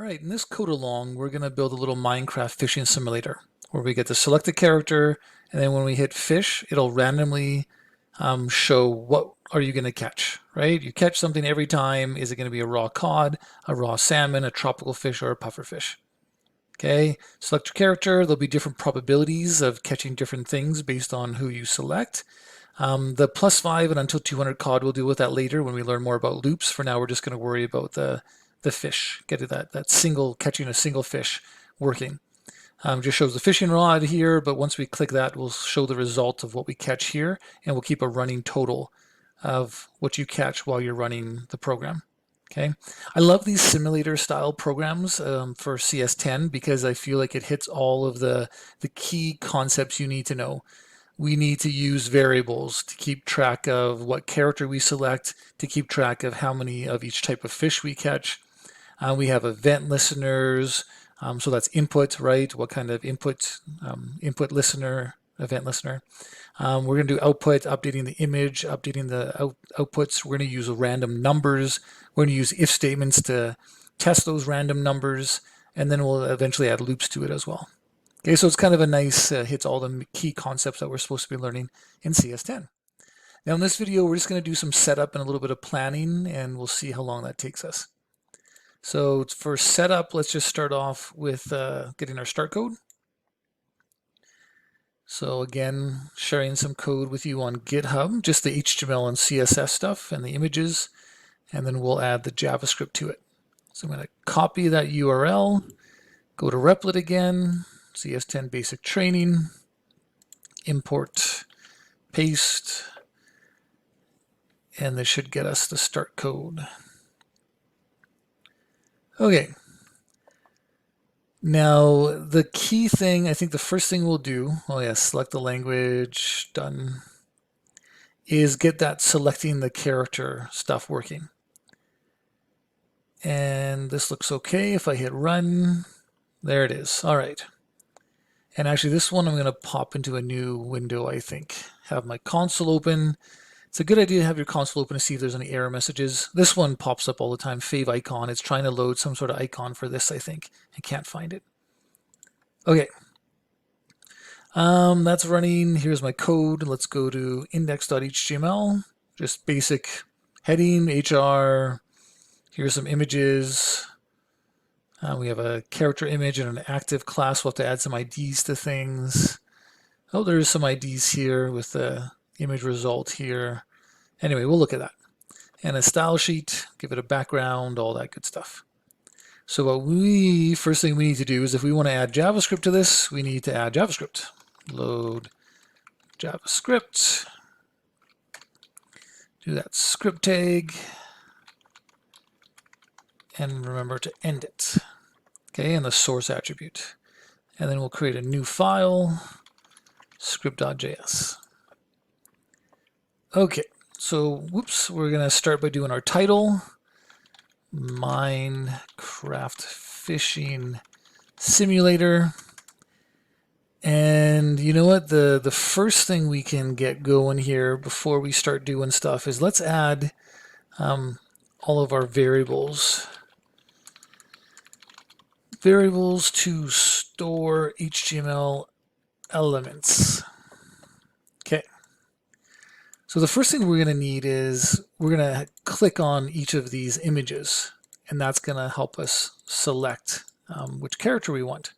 All right, in this code along, we're going to build a little Minecraft fishing simulator where we get to select a character, and then when we hit fish, it'll randomly show what are you going to catch, right? You catch something every time. Is it going to be a raw cod, a raw salmon, a tropical fish, or a puffer fish? Okay, select your character. There'll be different probabilities of catching different things based on who you select. The +5 and until 200 cod, we'll deal with that later when we learn more about loops. For now, we're just going to worry about the fish, getting that single, catching a single fish working. Just shows the fishing rod here, but once we click that, we'll show the result of what we catch here, and we'll keep a running total of what you catch while you're running the program. Okay, I love these simulator style programs for CS10 because I feel like it hits all of the key concepts you need to know. We need to use variables to keep track of what character we select, to keep track of how many of each type of fish we catch. We have event listeners, so that's input, right? What kind of input, input listener, event listener. We're going to do output, updating the image, updating the outputs. We're going to use random numbers. We're going to use if statements to test those random numbers, and then we'll eventually add loops to it as well. Okay, so it's kind of a nice, hits all the key concepts that we're supposed to be learning in CS10. Now in this video, we're just going to do some setup and a little bit of planning, and we'll see how long that takes us. So for setup, let's just start off with getting our start code. So again, sharing some code with you on GitHub, just the HTML and CSS stuff and the images, and then we'll add the JavaScript to it. So I'm going to copy that URL, go to Replit again, CS10 basic training, import, paste, and this should get us the start code. Okay. Now, the key thing, I think the first thing we'll do, oh yeah, select the language, done, is get that selecting the character stuff working. And this looks okay. If I hit run, there it is. All right. And actually this one I'm going to pop into a new window, I think. Have my console open. It's a good idea to have your console open to see if there's any error messages. This one pops up all the time, favicon. It's trying to load some sort of icon for this, I think. I can't find it. Okay. That's running. Here's my code. Let's go to index.html. Just basic heading, HR. Here's some images. We have a character image and an active class. We'll have to add some IDs to things. Oh, there's some IDs here with the image result here. Anyway, we'll look at that. And a style sheet, give it a background, all that good stuff. So what first thing we need to do is if we want to add JavaScript to this, we need to add JavaScript. Load JavaScript. Do that script tag. And remember to end it. Okay, and the source attribute. And then we'll create a new file, script.js. Okay, so whoops, we're going to start by doing our title. Minecraft Fishing Simulator. And you know what? The first thing we can get going here before we start doing stuff is let's add all of our variables. Variables to store HTML elements. Okay. So the first thing we're going to need is we're going to click on each of these images, and that's going to help us select which character we want.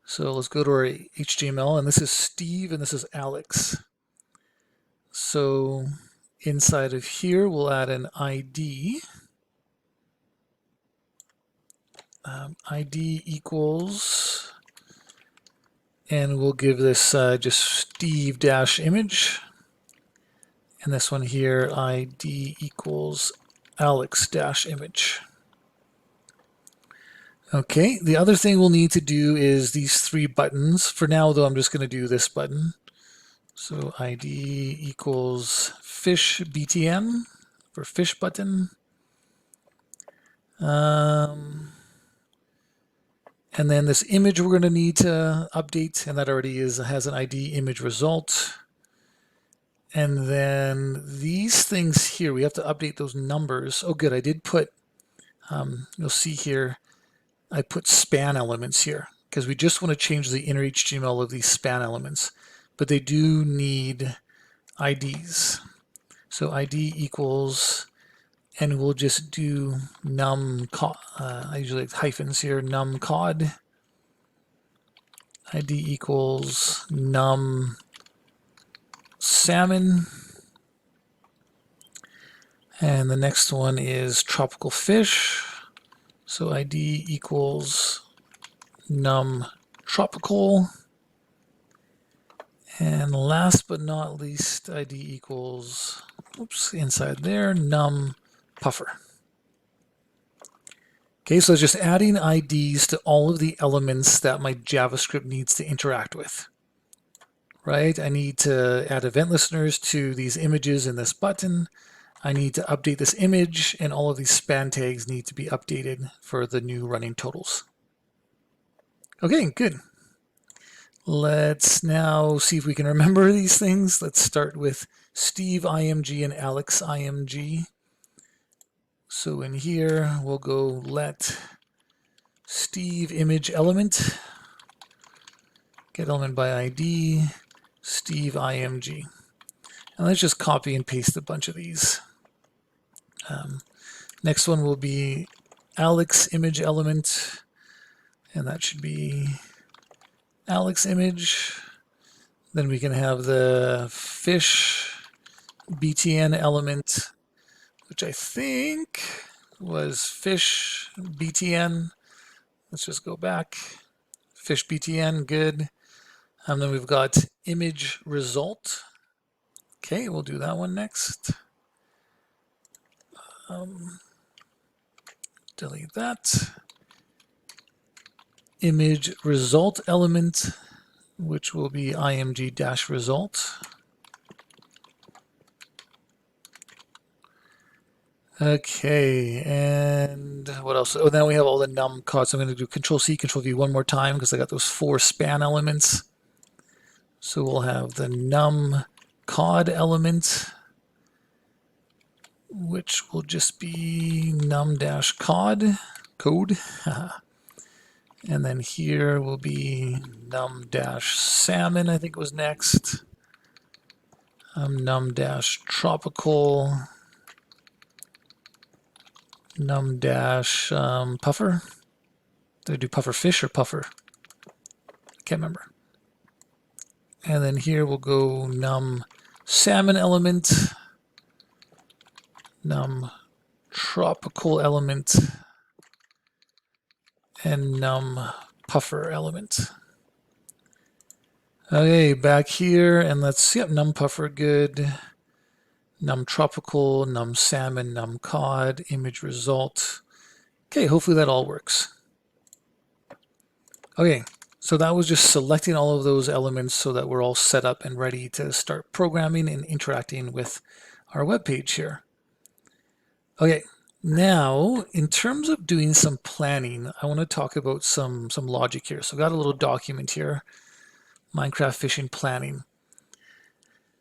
So let's go to our HTML, and this is Steve, and this is Alex. So inside of here, we'll add an ID. ID equals, and we'll give this just Steve-image. And this one here, ID equals Alex-image. Okay, the other thing we'll need to do is these three buttons. For now, though, I'm just going to do this button. So ID equals fish BTN for fish button. And then this image we're going to need to update, and that already has an ID image result. And then these things here, we have to update those numbers. Oh, good, I did put, you'll see here, I put span elements here because we just want to change the inner HTML of these span elements, but they do need IDs. So ID equals, and we'll just do num, I usually like hyphens here, num cod. ID equals num salmon. And the next one is tropical fish. So ID equals num tropical. And last but not least, ID equals, oops, inside there, num puffer. Okay, so it's just adding IDs to all of the elements that my JavaScript needs to interact with. Right? I need to add event listeners to these images in this button. I need to update this image, and all of these span tags need to be updated for the new running totals. Okay, good. Let's now see if we can remember these things. Let's start with Steve IMG and Alex IMG. So in here, we'll go let Steve image element, get element by ID, Steve IMG. And let's just copy and paste a bunch of these. Next one will be Alex image element, and that should be Alex image. Then we can have the fish BTN element, which I think was fish BTN. Let's just go back. Fish BTN, good. And then we've got image result. Okay, we'll do that one next. Delete that. Image result element, which will be img-result. Okay, and what else? Oh, now we have all the num cods. So I'm going to do Control-C, Control-V one more time because I got those 4 span elements. So we'll have the num cod element, which will just be num-cod code. And then here will be num-salmon, I think was next. Num-tropical. Num-puffer. Did I do puffer fish or puffer? Can't remember. And then here we'll go num salmon element, num tropical element, and num puffer element. Okay, back here, and let's, yep, num puffer, good. Num tropical, num salmon, num cod, image result. Okay, hopefully that all works. Okay, so that was just selecting all of those elements so that we're all set up and ready to start programming and interacting with our web page here. Okay, now in terms of doing some planning, I want to talk about some logic here. So I've got a little document here, Minecraft fishing planning.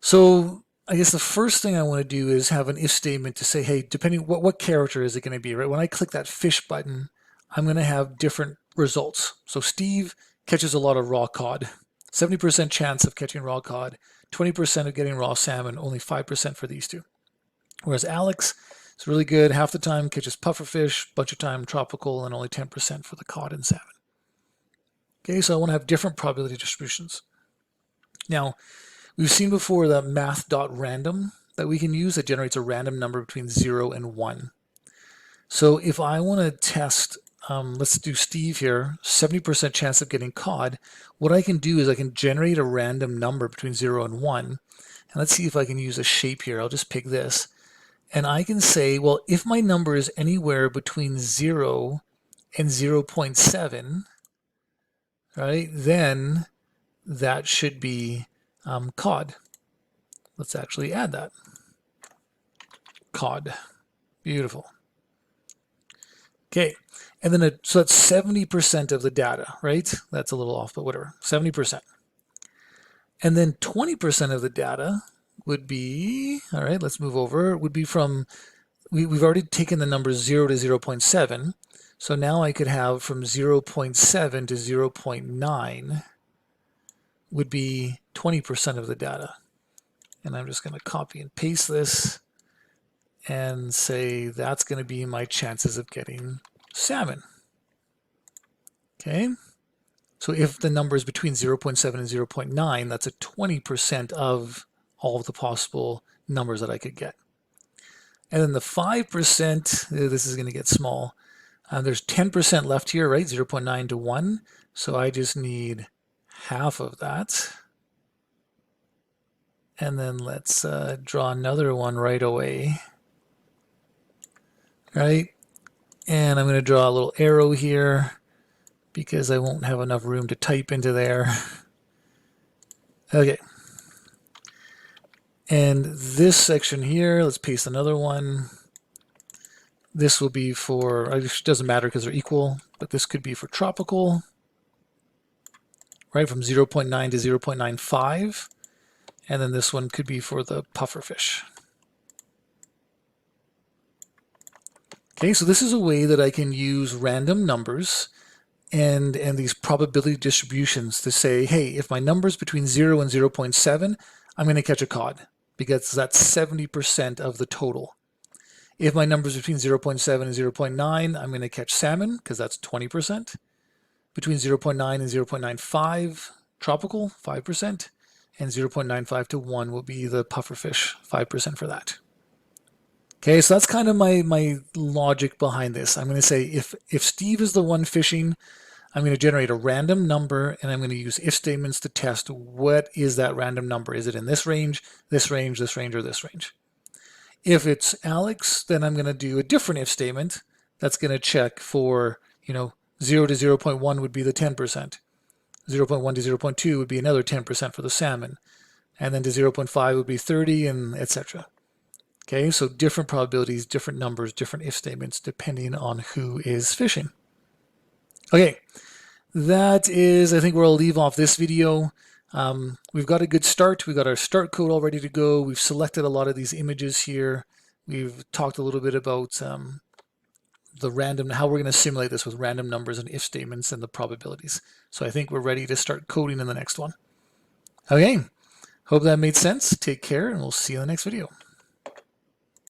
So I guess the first thing I want to do is have an if statement to say, hey, depending what character is it going to be, right? When I click that fish button, I'm going to have different results. So Steve catches a lot of raw cod, 70% chance of catching raw cod, 20% of getting raw salmon, only 5% for these two. Whereas Alex is really good, half the time catches pufferfish, bunch of time tropical, and only 10% for the cod and salmon. Okay, so I want to have different probability distributions. Now, we've seen before the math.random that we can use that generates a random number between 0 and 1. So if I want to test, let's do Steve here, 70% chance of getting cod, what I can do is I can generate a random number between 0 and 1. And let's see if I can use a shape here. I'll just pick this. And I can say, well, if my number is anywhere between 0 and 0.7, right, then that should be cod. Let's actually add that. Cod. Beautiful. Okay, and then so that's 70% of the data, right? That's a little off, but whatever, 70%. And then 20% of the data would be, all right, let's move over, would be from, we've already taken the numbers 0 to 0.7. So now I could have from 0.7 to 0.9 would be 20% of the data. And I'm just going to copy and paste this and say that's going to be my chances of getting salmon. Okay, so if the number is between 0.7 and 0.9, that's a 20% of all of the possible numbers that I could get. And then the 5%, this is going to get small. There's 10% left here, right? 0.9 to 1. So I just need half of that. And then let's draw another one right away. Right? And I'm going to draw a little arrow here because I won't have enough room to type into there. Okay. And this section here, let's paste another one. This will be for, it doesn't matter because they're equal, but this could be for tropical, right, from 0.9 to 0.95. And then this one could be for the pufferfish. Okay, so this is a way that I can use random numbers and these probability distributions to say, hey, if my number's between 0 and 0.7, I'm going to catch a cod because that's 70% of the total. If my number's between 0.7 and 0.9, I'm going to catch salmon because that's 20%. Between 0.9 and 0.95, tropical, 5%. And 0.95 to 1 will be the pufferfish, 5% for that. Okay, so that's kind of my logic behind this. I'm going to say if Steve is the one fishing, I'm going to generate a random number, and I'm going to use if statements to test what is that random number. Is it in this range, this range, this range, or this range? If it's Alex, then I'm going to do a different if statement that's going to check for, 0 to 0.1 would be the 10%. 0.1 to 0.2 would be another 10% for the salmon. And then to 0.5 would be 30, and etc. Okay, so different probabilities, different numbers, different if statements, depending on who is fishing. Okay, that is, I think, where I'll leave off this video. We've got a good start. We've got our start code all ready to go. We've selected a lot of these images here. We've talked a little bit about the random, how we're going to simulate this with random numbers and if statements and the probabilities. So I think we're ready to start coding in the next one. Okay, hope that made sense. Take care, and we'll see you in the next video.